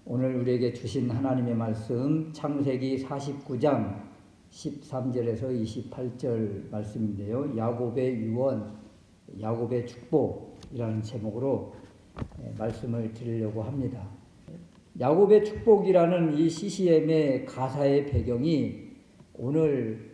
오늘 우리에게 주신 하나님의 말씀 창세기 49장 13절에서 28절 말씀인데요. 야곱의 유언, 야곱의 축복이라는 제목으로 말씀을 드리려고 합니다. 야곱의 축복이라는 이 CCM의 가사의 배경이 오늘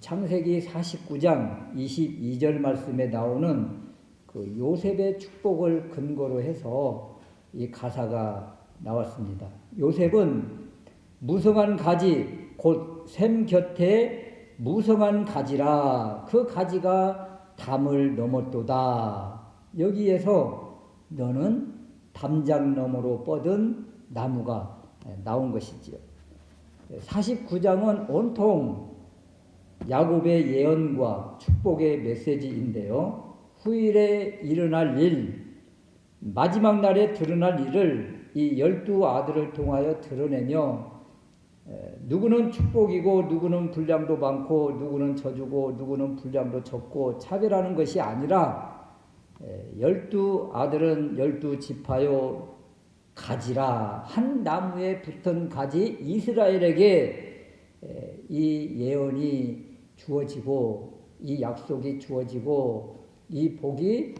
창세기 49장 22절 말씀에 나오는 그 요셉의 축복을 근거로 해서 이 가사가 나왔습니다. 요셉은 무성한 가지 곧 샘 곁에 무성한 가지라 그 가지가 담을 넘었도다. 여기에서 너는 담장 너머로 뻗은 나무가 나온 것이지요. 49장은 온통 야곱의 예언과 축복의 메시지인데요. 후일에 일어날 일, 마지막 날에 드러날 일을 이 12아들을 통하여 드러내며 누구는 축복이고 누구는 분량도 많고 누구는 저주고 누구는 분량도 적고 차별하는 것이 아니라 12아들은 12지파요 가지라 한 나무에 붙은 가지 이스라엘에게 이 예언이 주어지고 이 약속이 주어지고 이 복이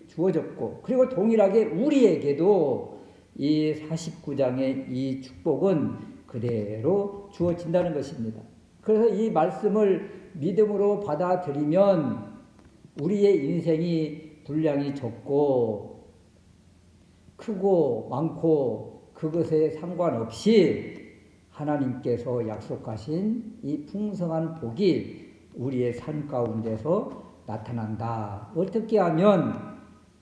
주어졌고 그리고 동일하게 우리에게도 이 49장의 이 축복은 그대로 주어진다는 것입니다. 그래서 이 말씀을 믿음으로 받아들이면 우리의 인생이 분량이 적고 크고 많고 그것에 상관없이 하나님께서 약속하신 이 풍성한 복이 우리의 삶 가운데서 나타난다. 어떻게 하면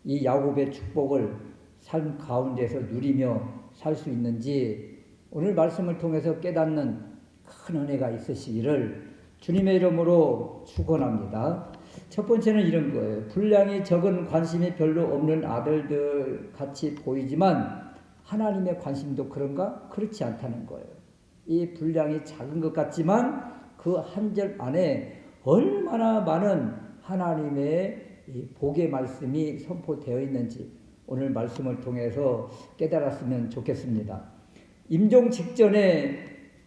이 야곱의 축복을 삶 가운데서 누리며 살 수 있는지 오늘 말씀을 통해서 깨닫는 큰 은혜가 있으시기를 주님의 이름으로 축원합니다. 첫 번째는 이런 거예요. 분량이 적은 관심이 별로 없는 아들들 같이 보이지만 하나님의 관심도 그런가? 그렇지 않다는 거예요. 이 분량이 작은 것 같지만 그 한 절 안에 얼마나 많은 하나님의 복의 말씀이 선포되어 있는지 오늘 말씀을 통해서 깨달았으면 좋겠습니다. 임종 직전에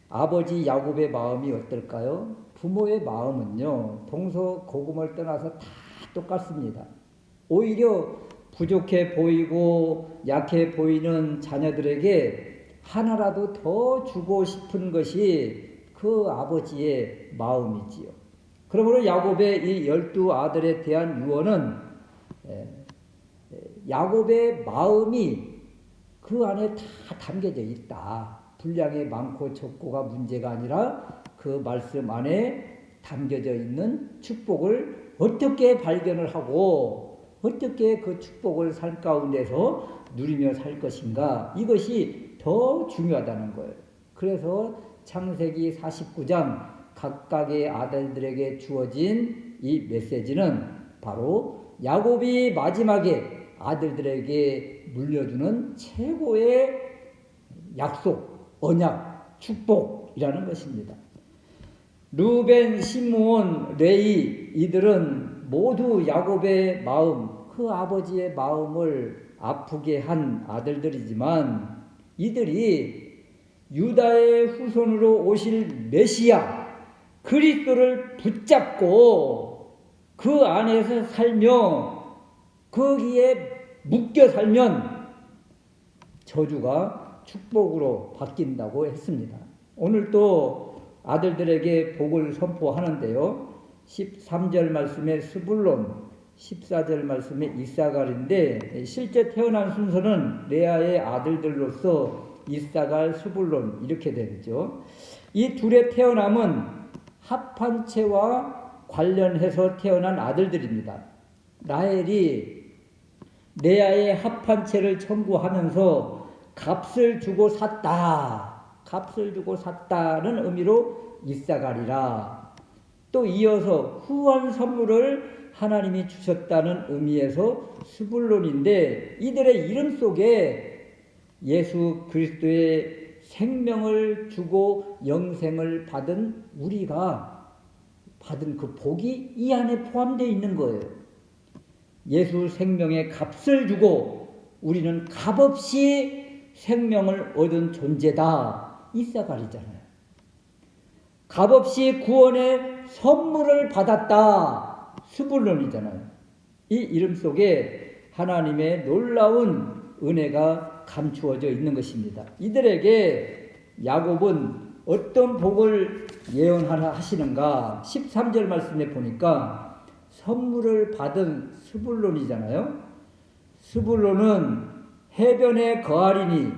아버지 야곱의 마음이 어떨까요? 부모의 마음은요, 동서고금을 떠나서 다 똑같습니다. 오히려 부족해 보이고 약해 보이는 자녀들에게 하나라도 더 주고 싶은 것이 그 아버지의 마음이지요. 그러므로 야곱의 이 12아들에 대한 유언은 야곱의 마음이 그 안에 다 담겨져 있다. 분량이 많고 적고가 문제가 아니라 그 말씀 안에 담겨져 있는 축복을 어떻게 발견을 하고 어떻게 그 축복을 삶 가운데서 누리며 살 것인가, 이것이 더 중요하다는 거예요. 그래서 창세기 49장 각각의 아들들에게 주어진 이 메시지는 바로 야곱이 마지막에 아들들에게 물려주는 최고의 약속, 언약, 축복이라는 것입니다. 루벤, 시므온, 레위 이들은 모두 야곱의 마음, 그 아버지의 마음을 아프게 한 아들들이지만 이들이 유다의 후손으로 오실 메시아 그리스도를 붙잡고 그 안에서 살며 거기에 묶여 살면 저주가 축복으로 바뀐다고 했습니다. 오늘 또 아들들에게 복을 선포하는데요. 13절 말씀에 스불론, 14절 말씀에 이사갈인데 실제 태어난 순서는 레아의 아들들로서 이사갈, 스불론 이렇게 되죠. 이 둘의 태어남은 합한채와 관련해서 태어난 아들들입니다. 라헬이 레아의 합한채를 청구하면서 값을 주고 샀다. 값을 주고 샀다는 의미로 이사갈이라. 또 이어서 후한 선물을 하나님이 주셨다는 의미에서 스불론인데 이들의 이름 속에 예수 그리스도의 생명을 주고 영생을 받은 우리가 받은 그 복이 이 안에 포함되어 있는 거예요. 예수 생명의 값을 주고 우리는 값없이 생명을 얻은 존재다. 이사갈이잖아요. 값없이 구원의 선물을 받았다. 스불론이잖아요. 이 이름 속에 하나님의 놀라운 은혜가 감추어져 있는 것입니다. 이들에게 야곱은 어떤 복을 예언하시는가? 13절 말씀에 보니까 선물을 받은 스불론이잖아요. 스불론은 해변에 거하리니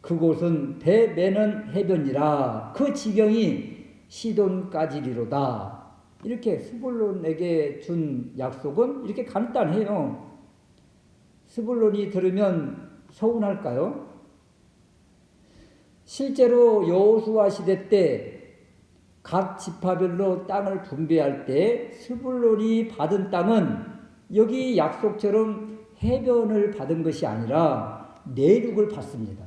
그곳은 배 매는 해변이라 그 지경이 시돈까지리로다. 이렇게 스불론에게 준 약속은 이렇게 간단해요. 스불론이 들으면 서운할까요? 실제로 여호수아 시대 때 각 지파별로 땅을 분배할 때 스불론이 받은 땅은 여기 약속처럼 해변을 받은 것이 아니라 내륙을 받습니다.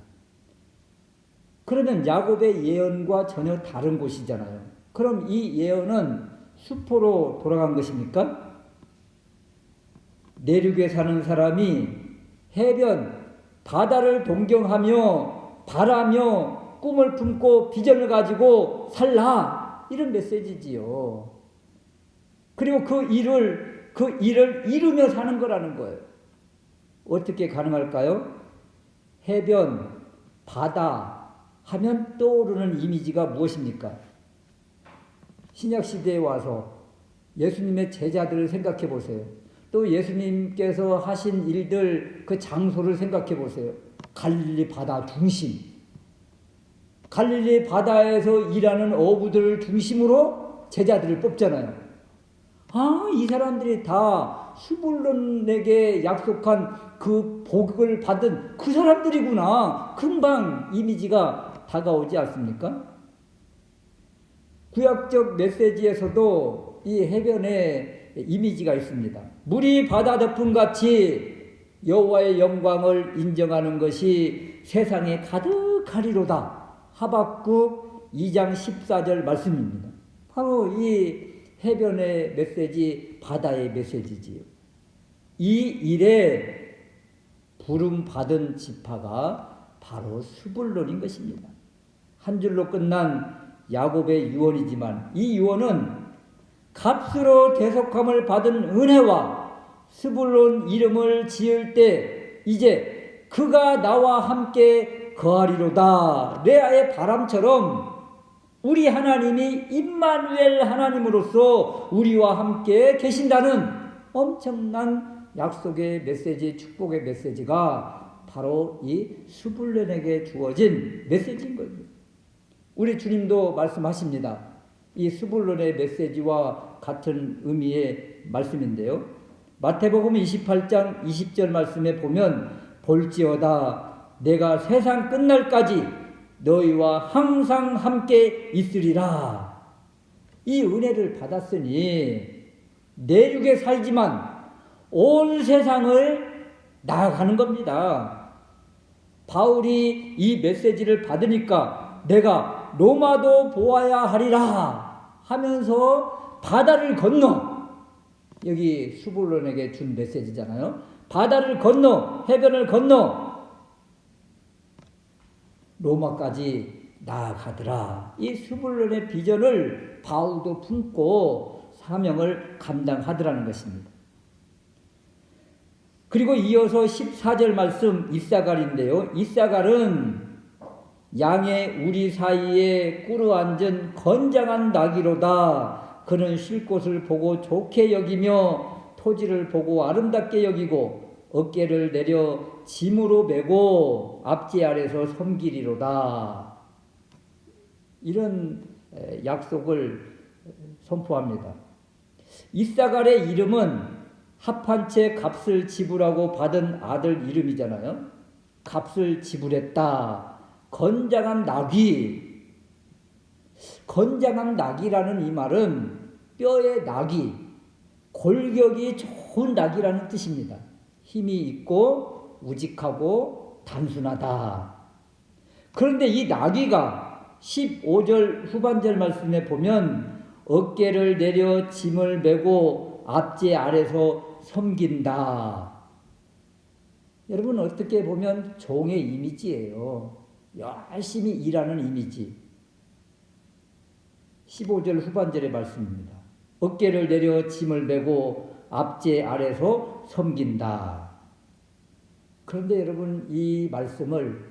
그러면 야곱의 예언과 전혀 다른 곳이잖아요. 그럼 이 예언은 수포로 돌아간 것입니까? 내륙에 사는 사람이 해변, 바다를 동경하며 바라며 꿈을 품고 비전을 가지고 살라. 이런 메시지지요. 그리고 그 일을 이루며 사는 거라는 거예요. 어떻게 가능할까요? 해변, 바다 하면 떠오르는 이미지가 무엇입니까? 신약시대에 와서 예수님의 제자들을 생각해 보세요. 또 예수님께서 하신 일들 그 장소를 생각해 보세요. 갈릴리 바다 중심. 갈릴리 바다에서 일하는 어부들을 중심으로 제자들을 뽑잖아요. 아, 이 사람들이 다 스불론에게 약속한 그 복을 받은 그 사람들이구나. 금방 이미지가 다가오지 않습니까? 구약적 메시지에서도 이 해변에 이미지가 있습니다. 물이 바다 덮음같이 여호와의 영광을 인정하는 것이 세상에 가득하리로다. 하박국 2장 14절 말씀입니다. 바로 이 해변의 메시지, 바다의 메시지지요. 이 일에 부름받은 지파가 바로 스불론인 것입니다. 한 줄로 끝난 야곱의 유언이지만 이 유언은 값으로 대속함을 받은 은혜와 스불론 이름을 지을 때 이제 그가 나와 함께 거하리로다. 레아의 바람처럼 우리 하나님이 임마누엘 하나님으로서 우리와 함께 계신다는 엄청난 약속의 메시지, 축복의 메시지가 바로 이 스불론에게 주어진 메시지인 겁니다. 우리 주님도 말씀하십니다. 이 스불론의 메시지와 같은 의미의 말씀인데요. 마태복음 28장 20절 말씀에 보면 볼지어다 내가 세상 끝날까지 너희와 항상 함께 있으리라. 이 은혜를 받았으니 내륙에 살지만 온 세상을 나아가는 겁니다. 바울이 이 메시지를 받으니까 내가 로마도 보아야 하리라 하면서 바다를 건너, 여기 스불론에게 준 메시지잖아요. 바다를 건너, 해변을 건너 로마까지 나아가더라. 이 스불론의 비전을 바울도 품고 사명을 감당하더라는 것입니다. 그리고 이어서 14절 말씀 이사갈인데요. 이사갈은 양의 우리 사이에 꿇어앉은 건장한 나귀로다. 그는 쉴 곳을 보고 좋게 여기며 토지를 보고 아름답게 여기고 어깨를 내려 짐으로 메고 앞지 아래서 섬기리로다. 이런 약속을 선포합니다. 이사갈의 이름은 합한 채 값을 지불하고 받은 아들 이름이잖아요. 값을 지불했다. 건장한 나귀. 건장한 나귀라는 이 말은 뼈의 나귀, 골격이 좋은 나귀라는 뜻입니다. 힘이 있고 우직하고 단순하다. 그런데 이 나귀가 15절 후반절 말씀에 보면 어깨를 내려 짐을 메고 앞제 아래서 섬긴다. 여러분 어떻게 보면 종의 이미지예요. 열심히 일하는 이미지. 15절 후반절의 말씀입니다. 어깨를 내려 짐을 메고 앞제 아래서 섬긴다. 그런데 여러분 이 말씀을,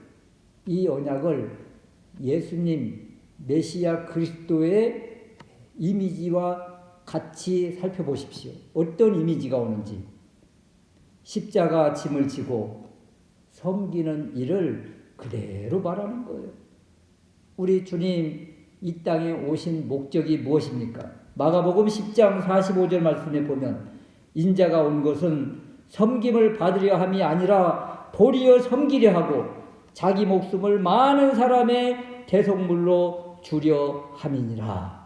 이 언약을 예수님 메시아 그리스도의 이미지와 같이 살펴보십시오. 어떤 이미지가 오는지. 십자가 짐을 지고 섬기는 일을 그대로 말하는 거예요. 우리 주님 이 땅에 오신 목적이 무엇입니까? 마가복음 10장 45절 말씀에 보면 인자가 온 것은 섬김을 받으려 함이 아니라 도리어 섬기려 하고 자기 목숨을 많은 사람의 대속물로 주려 함이니라.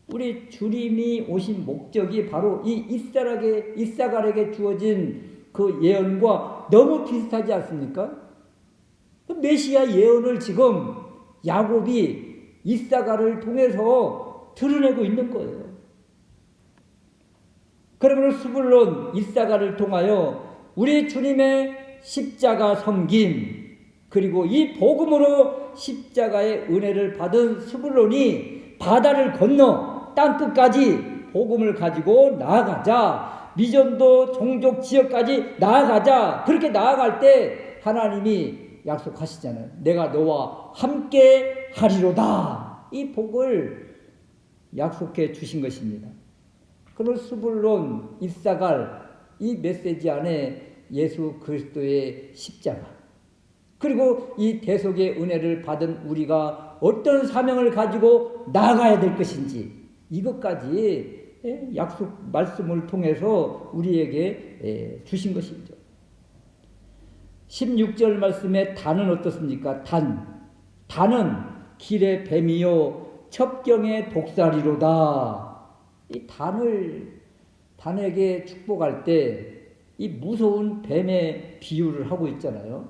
우리 주님이 오신 목적이 바로 이 이사갈에게 주어진 그 예언과 너무 비슷하지 않습니까? 메시아 예언을 지금 야곱이 이사갈을 통해서 드러내고 있는 거예요. 그러므로 스불론 이사갈을 통하여 우리 주님의 십자가 섬김, 그리고 이 복음으로 십자가의 은혜를 받은 스불론이 바다를 건너 땅끝까지 복음을 가지고 나아가자, 미전도 종족 지역까지 나아가자. 그렇게 나아갈 때 하나님이 약속하시잖아요. 내가 너와 함께 하리로다. 이 복을 약속해 주신 것입니다. 그런 스불론, 이사갈, 이 메시지 안에 예수 그리스도의 십자가, 그리고 이 대속의 은혜를 받은 우리가 어떤 사명을 가지고 나아가야 될 것인지, 이것까지 약속 말씀을 통해서 우리에게 주신 것이죠. 16절 말씀에 단은 어떻습니까? 단은 길의 뱀이요 첩경의 독사리로다. 이 단에게 축복할 때 이 무서운 뱀의 비유를 하고 있잖아요.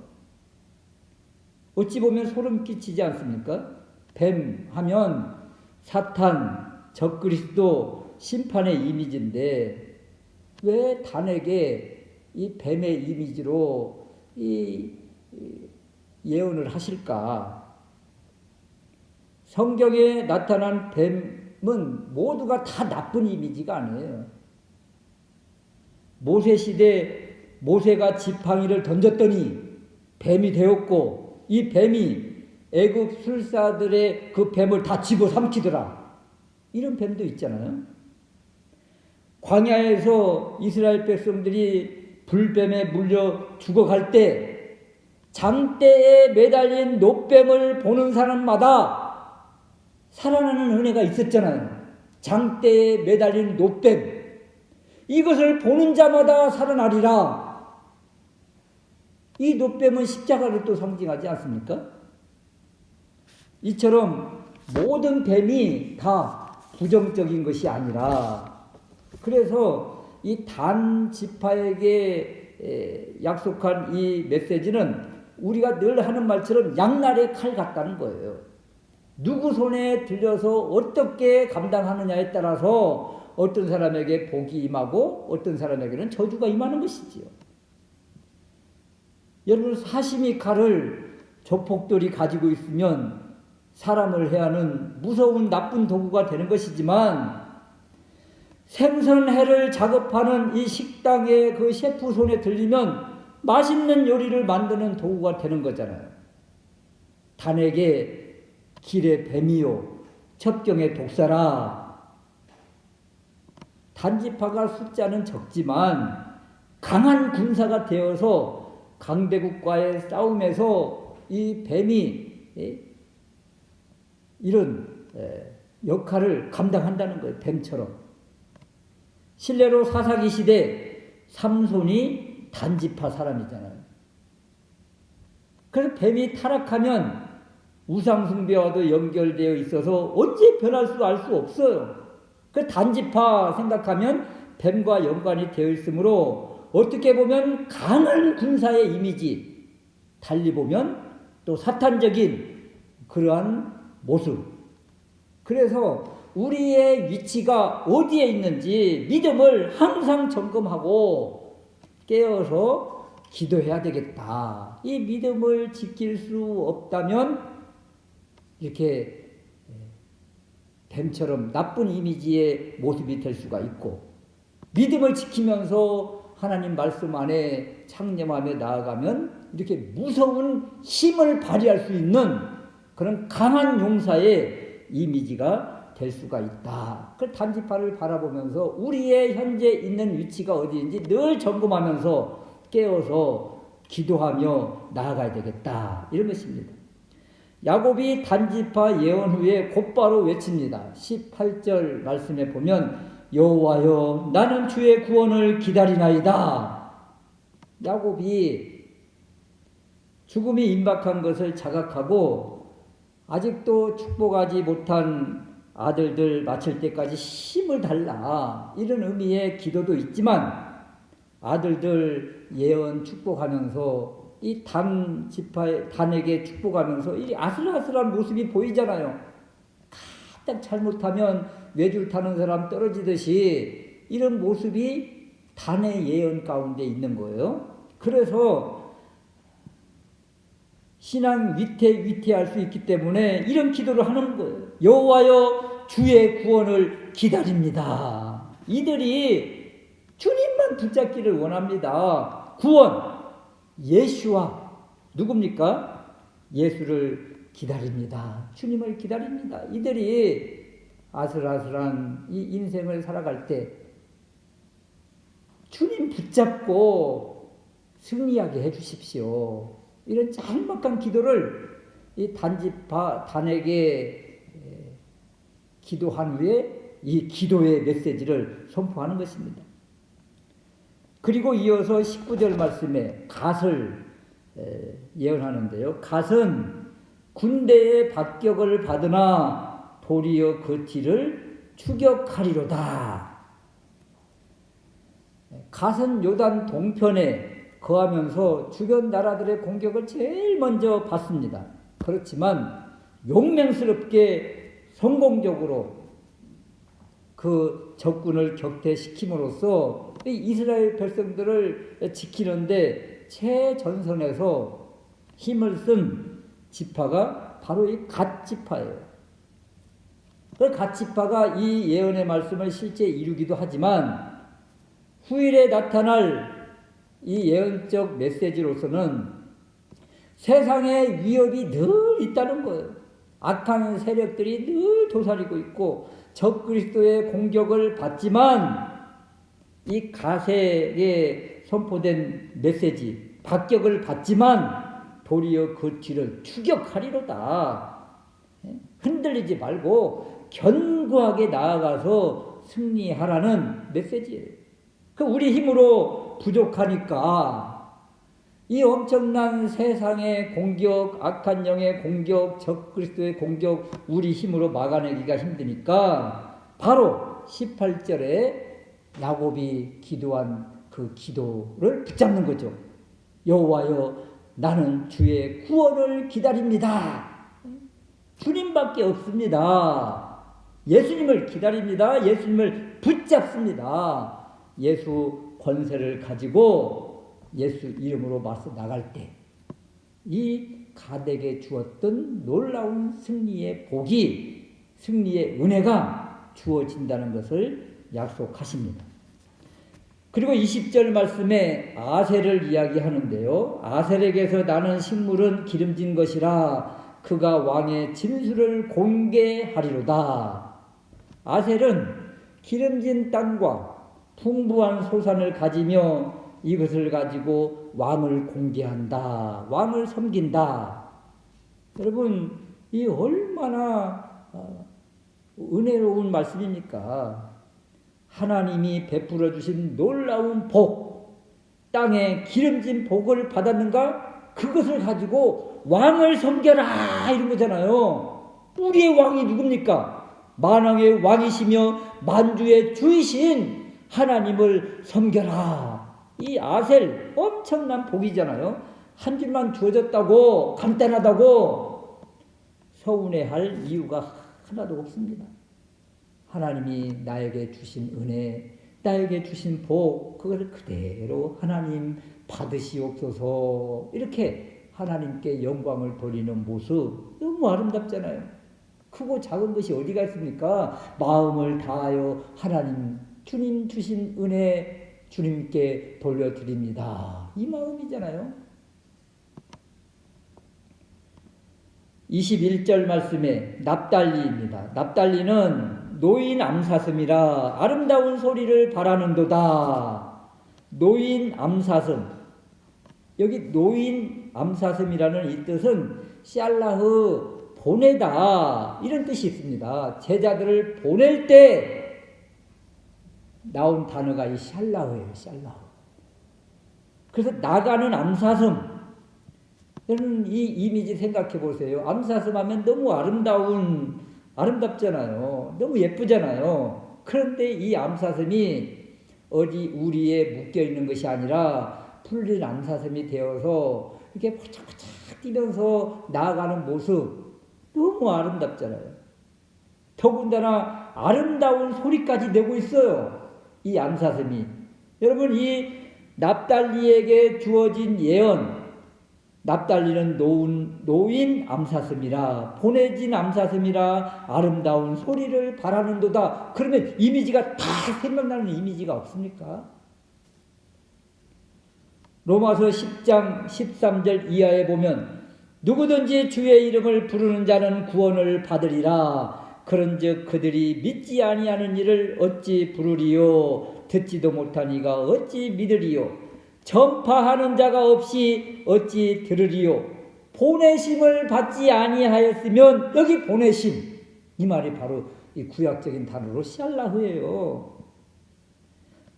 어찌 보면 소름 끼치지 않습니까? 뱀 하면 사탄, 적그리스도, 심판의 이미지인데 왜 단에게 이 뱀의 이미지로 이 예언을 하실까? 성경에 나타난 뱀은 모두가 다 나쁜 이미지가 아니에요. 모세 시대 모세가 지팡이를 던졌더니 뱀이 되었고, 이 뱀이 애굽 술사들의 그 뱀을 다 집어삼키더라. 이런 뱀도 있잖아요. 광야에서 이스라엘 백성들이 불뱀에 물려 죽어갈 때 장대에 매달린 놋뱀을 보는 사람마다 살아나는 은혜가 있었잖아요. 장대에 매달린 놋뱀, 이것을 보는 자마다 살아나리라. 이 놋뱀은 십자가를 또 상징하지 않습니까? 이처럼 모든 뱀이 다 부정적인 것이 아니라, 그래서 이 단 지파에게 약속한 이 메시지는 우리가 늘 하는 말처럼 양날의 칼 같다는 거예요. 누구 손에 들려서 어떻게 감당하느냐에 따라서 어떤 사람에게 복이 임하고 어떤 사람에게는 저주가 임하는 것이지요. 여러분, 사시미 칼을 조폭들이 가지고 있으면 사람을 해하는 무서운 나쁜 도구가 되는 것이지만, 생선회를 작업하는 이 식당의 그 셰프 손에 들리면 맛있는 요리를 만드는 도구가 되는 거잖아요. 단에게 길의 뱀이요 첩경의 독사라. 단지파가 숫자는 적지만 강한 군사가 되어서 강대국과의 싸움에서 이 뱀이 이런 역할을 감당한다는 거예요. 뱀처럼. 실례로 사사기 시대 삼손이 단지파 사람이잖아요. 그래서 뱀이 타락하면 우상숭배와도 연결되어 있어서 언제 변할 수 알 수 없어요. 그 단지파 생각하면 뱀과 연관이 되어 있으므로 어떻게 보면 강한 군사의 이미지, 달리 보면 또 사탄적인 그러한 모습. 그래서 우리의 위치가 어디에 있는지 믿음을 항상 점검하고 깨어서 기도해야 되겠다. 이 믿음을 지킬 수 없다면 이렇게 뱀처럼 나쁜 이미지의 모습이 될 수가 있고, 믿음을 지키면서 하나님 말씀 안에 창념하며 나아가면 이렇게 무서운 힘을 발휘할 수 있는 그런 강한 용사의 이미지가 될 수가 있다. 그 단지파를 바라보면서 우리의 현재 있는 위치가 어디인지 늘 점검하면서 깨어서 기도하며 나아가야 되겠다. 이런 것입니다. 야곱이 단지파 예언 후에 곧바로 외칩니다. 18절 말씀에 보면 여호와여 나는 주의 구원을 기다리나이다. 야곱이 죽음이 임박한 것을 자각하고 아직도 축복하지 못한 아들들 맡을 때까지 힘을 달라, 이런 의미의 기도도 있지만, 아들들 예언 축복하면서 이 단 지파의 단에게 축복하면서 이 아슬아슬한 모습이 보이잖아요. 가딱 잘못하면 외줄 타는 사람 떨어지듯이 이런 모습이 단의 예언 가운데 있는 거예요. 그래서 신앙 위태할 수 있기 때문에 이런 기도를 하는 거예요. 여호와여 주의 구원을 기다립니다. 이들이 주님만 붙잡기를 원합니다. 구원, 예수와 누굽니까? 예수를 기다립니다. 주님을 기다립니다. 이들이 아슬아슬한 이 인생을 살아갈 때 주님 붙잡고 승리하게 해주십시오. 이런 짤막한 기도를 이 단에게 기도한 후에 이 기도의 메시지를 선포하는 것입니다. 그리고 이어서 19절 말씀에 갓을 예언하는데요. 갓은 군대의 박격을 받으나 도리어 그 뒤를 추격하리로다. 갓은 요단 동편에 거하면서 주변 나라들의 공격을 제일 먼저 받습니다. 그렇지만 용맹스럽게 성공적으로 그 적군을 격퇴시킴으로써 이스라엘 백성들을 지키는데 최전선에서 힘을 쓴 지파가 바로 이 갓 지파예요. 그 갓 지파가 이 예언의 말씀을 실제 이루기도 하지만 후일에 나타날 이 예언적 메시지로서는 세상에 위협이 늘 있다는 거예요. 악한 세력들이 늘 도사리고 있고 적그리스도의 공격을 받지만 이 갓에게 선포된 메시지, 박격을 받지만 도리어 그 뒤를 추격하리로다. 흔들리지 말고 견고하게 나아가서 승리하라는 메시지예요. 그 우리 힘으로 부족하니까 이 엄청난 세상의 공격, 악한 영의 공격, 적그리스도의 공격 우리 힘으로 막아내기가 힘드니까 바로 18절에 야곱이 기도한 그 기도를 붙잡는 거죠. 여호와여 나는 주의 구원을 기다립니다. 주님밖에 없습니다. 예수님을 기다립니다. 예수님을 붙잡습니다. 예수 권세를 가지고 예수 이름으로 맞서 나갈 때 이 갓에게 주었던 놀라운 승리의 복이, 승리의 은혜가 주어진다는 것을 약속하십니다. 그리고 20절 말씀에 아셀을 이야기하는데요. 아셀에게서 나는 식물은 기름진 것이라 그가 왕의 진술을 공개하리로다. 아셀은 기름진 땅과 풍부한 소산을 가지며 이것을 가지고 왕을 공개한다. 왕을 섬긴다. 여러분, 이 얼마나 은혜로운 말씀입니까? 하나님이 베풀어 주신 놀라운 복, 땅에 기름진 복을 받았는가? 그것을 가지고 왕을 섬겨라 이런 거잖아요. 우리의 왕이 누굽니까? 만왕의 왕이시며 만주의 주이신 하나님을 섬겨라. 이 아셀 엄청난 복이잖아요. 한 줄만 주어졌다고, 간단하다고 서운해할 이유가 하나도 없습니다. 하나님이 나에게 주신 은혜, 나에게 주신 복, 그것을 그대로 하나님 받으시옵소서. 이렇게 하나님께 영광을 돌리는 모습 너무 아름답잖아요. 크고 작은 것이 어디가 있습니까? 마음을 다하여 하나님 주님 주신 은혜 주님께 돌려드립니다. 이 마음이잖아요. 21절 말씀에 납달리입니다. 납달리는 노인 암사슴이라 아름다운 소리를 바라는도다. 노인 암사슴. 여기 노인 암사슴이라는 이 뜻은 샬라흐 보내다 이런 뜻이 있습니다. 제자들을 보낼 때 나온 단어가 이 샬라흐예요. 샬라흐. 그래서 나가는 암사슴. 여러분 이 이미지 생각해 보세요. 암사슴 하면 너무 아름답잖아요. 너무 예쁘잖아요. 그런데 이 암사슴이 어디 우리에 묶여 있는 것이 아니라 풀린 암사슴이 되어서 이렇게 포착포착 뛰면서 나아가는 모습 너무 아름답잖아요. 더군다나 아름다운 소리까지 내고 있어요. 이 암사슴이. 여러분 이 납달리에게 주어진 예언, 납달리는 노인 암사슴이라 보내진 암사슴이라 아름다운 소리를 바라는도다. 그러면 이미지가 다 생각나는 이미지가 없습니까? 로마서 10장 13절 이하에 보면 누구든지 주의 이름을 부르는 자는 구원을 받으리라. 그런즉 그들이 믿지 아니하는 이를 어찌 부르리요? 듣지도 못한 이가 어찌 믿으리요? 전파하는 자가 없이 어찌 들으리요? 보내심을 받지 아니하였으면, 여기 보내심 이 말이 바로 이 구약적인 단어로 샬라흐예요.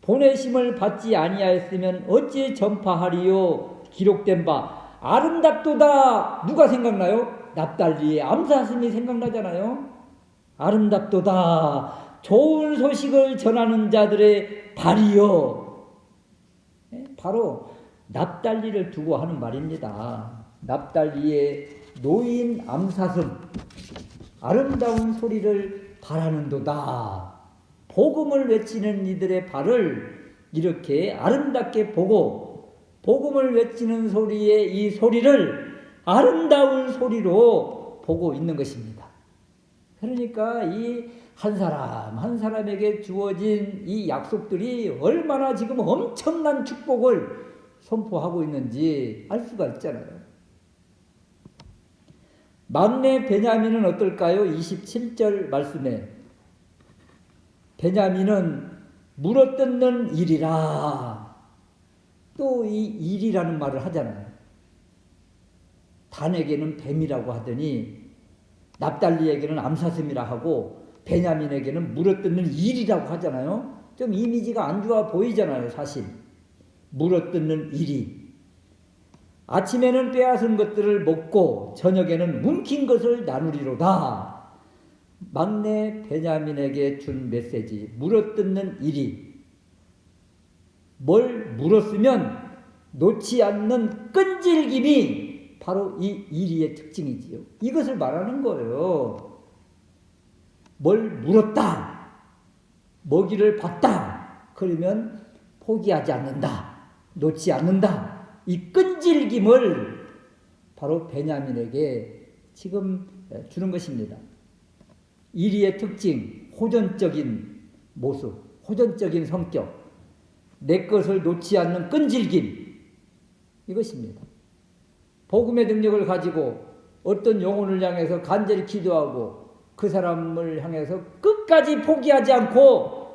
보내심을 받지 아니하였으면 어찌 전파하리요? 기록된 바 아름답도다. 누가 생각나요? 납달리의 암사슴이 생각나잖아요. 아름답도다. 좋은 소식을 전하는 자들의 발이요. 바로 납달리를 두고 하는 말입니다. 납달리의 노인 암사슴, 아름다운 소리를 바라는도다. 복음을 외치는 이들의 발을 이렇게 아름답게 보고 복음을 외치는 소리의 이 소리를 아름다운 소리로 보고 있는 것입니다. 그러니까 이 한 사람 한 사람에게 주어진 이 약속들이 얼마나 지금 엄청난 축복을 선포하고 있는지 알 수가 있잖아요. 막내 베냐민은 어떨까요? 27절 말씀에 베냐민은 물어뜯는 일이라. 또 이 일이라는 말을 하잖아요. 단에게는 뱀이라고 하더니 납달리에게는 암사슴이라 하고 베냐민에게는 물어뜯는 일이라고 하잖아요. 좀 이미지가 안 좋아 보이잖아요. 사실 물어뜯는 일이. 아침에는 빼앗은 것들을 먹고 저녁에는 움킨 것을 나누리로다. 막내 베냐민에게 준 메시지, 물어뜯는 일이. 뭘 물었으면 놓지 않는 끈질김이 바로 이 일이의 특징이지요. 이것을 말하는 거예요. 뭘 물었다, 먹이를 받다, 그러면 포기하지 않는다, 놓지 않는다. 이 끈질김을 바로 베냐민에게 지금 주는 것입니다. 이리의 특징, 호전적인 모습, 호전적인 성격, 내 것을 놓지 않는 끈질김, 이것입니다. 복음의 능력을 가지고 어떤 영혼을 향해서 간절히 기도하고 그 사람을 향해서 끝까지 포기하지 않고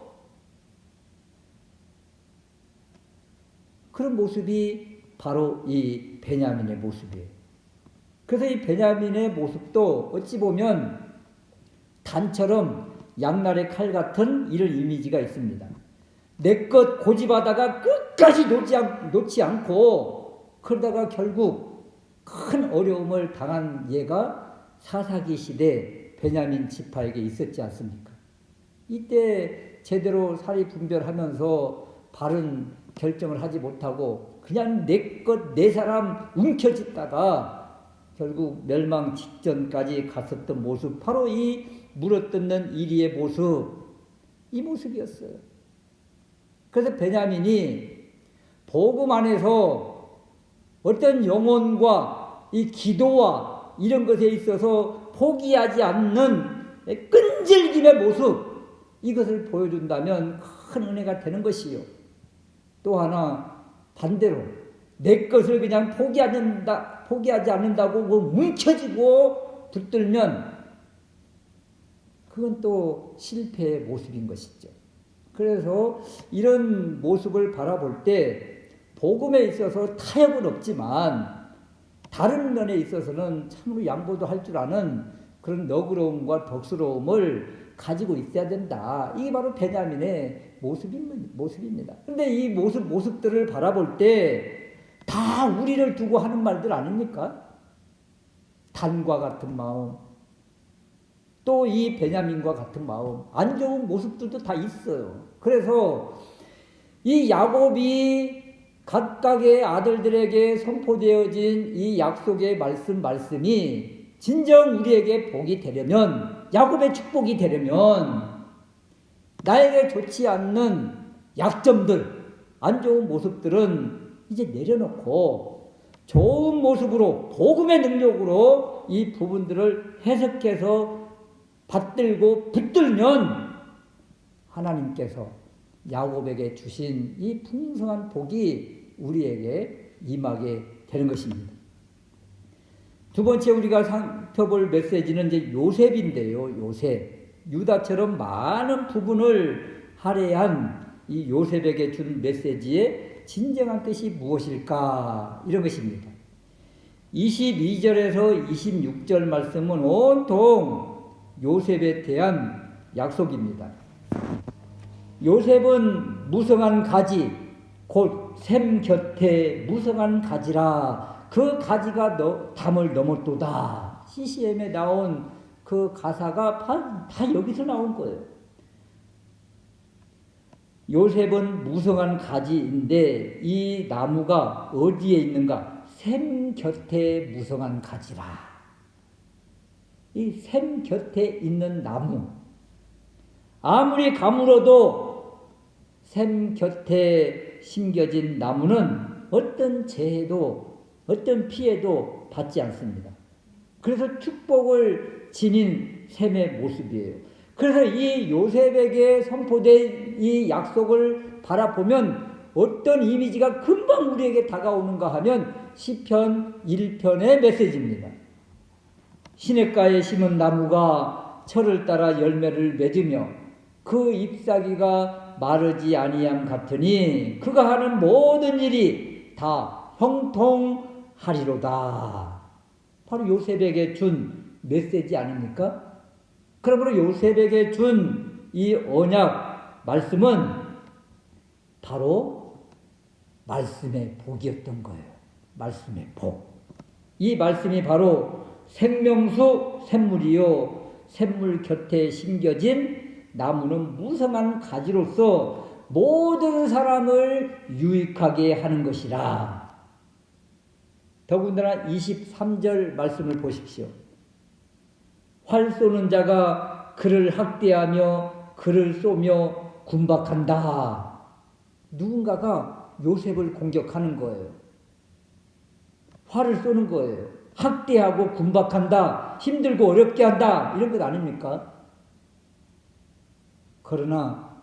그런 모습이 바로 이 베냐민의 모습이에요. 그래서 이 베냐민의 모습도 어찌 보면 단처럼 양날의 칼 같은 이런 이미지가 있습니다. 내 것 고집하다가 끝까지 놓지 않고 그러다가 결국 큰 어려움을 당한 예가 사사기 시대 베냐민 지파에게 있었지 않습니까? 이때 제대로 사리 분별하면서 바른 결정을 하지 못하고 그냥 내 것, 내 사람 움켜쥐다가 결국 멸망 직전까지 갔었던 모습, 바로 이 물어뜯는 이리의 모습, 이 모습이었어요. 그래서 베냐민이 복음 안에서 어떤 영혼과 이 기도와 이런 것에 있어서 포기하지 않는 끈질김의 모습, 이것을 보여준다면 큰 은혜가 되는 것이요. 또 하나 반대로 내 것을 그냥 포기하지 않는다고 뭐 뭉쳐지고 붙들면 그건 또 실패의 모습인 것이죠. 그래서 이런 모습을 바라볼 때 복음에 있어서 타협은 없지만 다른 면에 있어서는 참으로 양보도 할 줄 아는 그런 너그러움과 덕스러움을 가지고 있어야 된다. 이게 바로 베냐민의 모습입니다. 그런데 이 모습들을 바라볼 때 다 우리를 두고 하는 말들 아닙니까? 단과 같은 마음, 또 이 베냐민과 같은 마음, 안 좋은 모습들도 다 있어요. 그래서 이 야곱이 각각의 아들들에게 선포되어진 이 약속의 말씀이 진정 우리에게 복이 되려면, 야곱의 축복이 되려면 나에게 좋지 않는 약점들, 안 좋은 모습들은 이제 내려놓고 좋은 모습으로 복음의 능력으로 이 부분들을 해석해서 받들고 붙들면 하나님께서 야곱에게 주신 이 풍성한 복이 우리에게 임하게 되는 것입니다. 두 번째 우리가 살펴볼 메시지는 이제 요셉인데요. 요셉. 유다처럼 많은 부분을 할애한 이 요셉에게 준 메시지의 진정한 뜻이 무엇일까? 이런 것입니다. 22절에서 26절 말씀은 온통 요셉에 대한 약속입니다. 요셉은 무성한 가지, 곧 샘 곁에 무성한 가지라. 그 가지가 담을 넘었도다. CCM에 나온 그 가사가 다 여기서 나온 거예요. 요셉은 무성한 가지인데 이 나무가 어디에 있는가? 샘 곁에 무성한 가지라. 이 샘 곁에 있는 나무. 아무리 가물어도 샘 곁에 심겨진 나무는 어떤 재해도 어떤 피해도 받지 않습니다. 그래서 축복을 지닌 샘의 모습이에요. 그래서 이 요셉에게 선포된 이 약속을 바라보면 어떤 이미지가 금방 우리에게 다가오는가 하면 시편 1편의 메시지입니다. 시냇가에 심은 나무가 철을 따라 열매를 맺으며 그 잎사귀가 마르지 아니함 같으니 그가 하는 모든 일이 다 형통하리로다. 바로 요셉에게 준 메시지 아닙니까? 그러므로 요셉에게 준 이 언약 말씀은 바로 말씀의 복이었던 거예요. 말씀의 복. 이 말씀이 바로 생명수 샘물이요 샘물 곁에 심겨진 나무는 무성한 가지로서 모든 사람을 유익하게 하는 것이라. 더군다나 23절 말씀을 보십시오. 활 쏘는 자가 그를 학대하며 그를 쏘며 군박한다. 누군가가 요셉을 공격하는 거예요. 활을 쏘는 거예요. 학대하고 군박한다. 힘들고 어렵게 한다. 이런 것 아닙니까? 그러나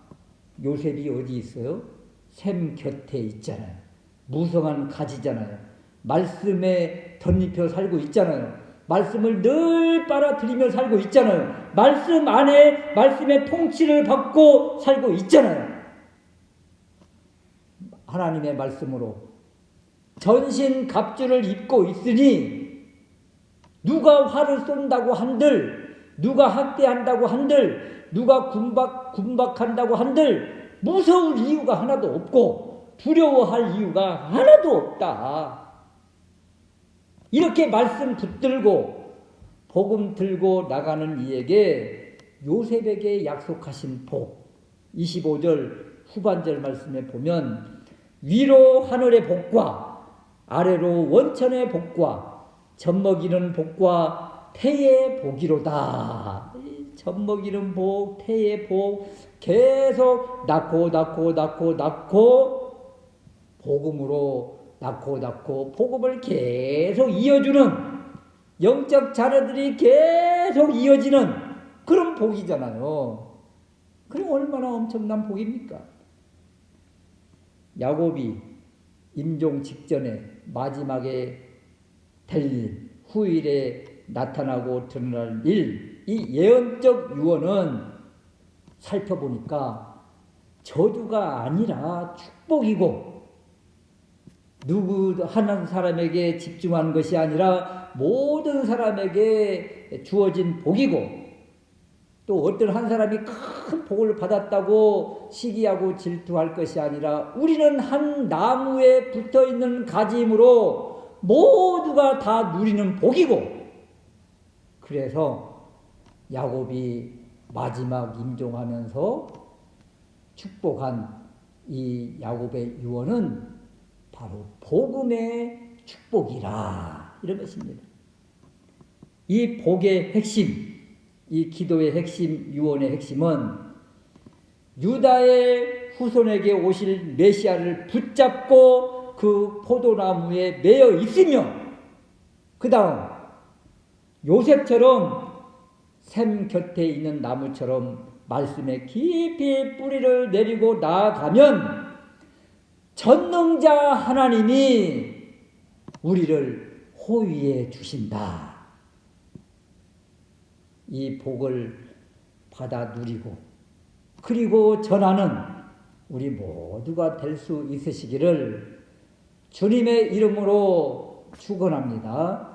요셉이 어디 있어요? 샘 곁에 있잖아요. 무성한 가지잖아요. 말씀에 덧입혀 살고 있잖아요. 말씀을 늘 빨아들이며 살고 있잖아요. 말씀 안에 말씀의 통치를 받고 살고 있잖아요. 하나님의 말씀으로 전신 갑주를 입고 있으니 누가 화를 쏜다고 한들, 누가 학대한다고 한들, 누가 군박한다고 한들 무서울 이유가 하나도 없고 두려워할 이유가 하나도 없다. 이렇게 말씀 붙들고 복음 들고 나가는 이에게 요셉에게 약속하신 복, 25절 후반절 말씀에 보면 위로 하늘의 복과 아래로 원천의 복과 젖먹이는 복과 태의 복이로다. 젖먹이는 복, 태의 복, 계속 낳고 복음으로 낳고 복음을 계속 이어주는 영적 자녀들이 계속 이어지는 그런 복이잖아요. 그럼 얼마나 엄청난 복입니까? 야곱이 임종 직전에 마지막에 될 일, 후일에 나타나고 드러날 일, 이 예언적 유언은 살펴보니까 저주가 아니라 축복이고 누구 한 사람에게 집중한 것이 아니라 모든 사람에게 주어진 복이고 또 어떤 한 사람이 큰 복을 받았다고 시기하고 질투할 것이 아니라 우리는 한 나무에 붙어있는 가지이므로 모두가 다 누리는 복이고 그래서 야곱이 마지막 임종하면서 축복한 이 야곱의 유언은 바로 복음의 축복이라 이런 것입니다. 이 복의 핵심, 이 기도의 핵심, 유언의 핵심은 유다의 후손에게 오실 메시아를 붙잡고 그 포도나무에 매여 있으며 그 다음 요셉처럼 샘 곁에 있는 나무처럼 말씀에 깊이 뿌리를 내리고 나아가면 전능자 하나님이 우리를 호위해 주신다. 이 복을 받아 누리고 그리고 전하는 우리 모두가 될 수 있으시기를 주님의 이름으로 축원합니다.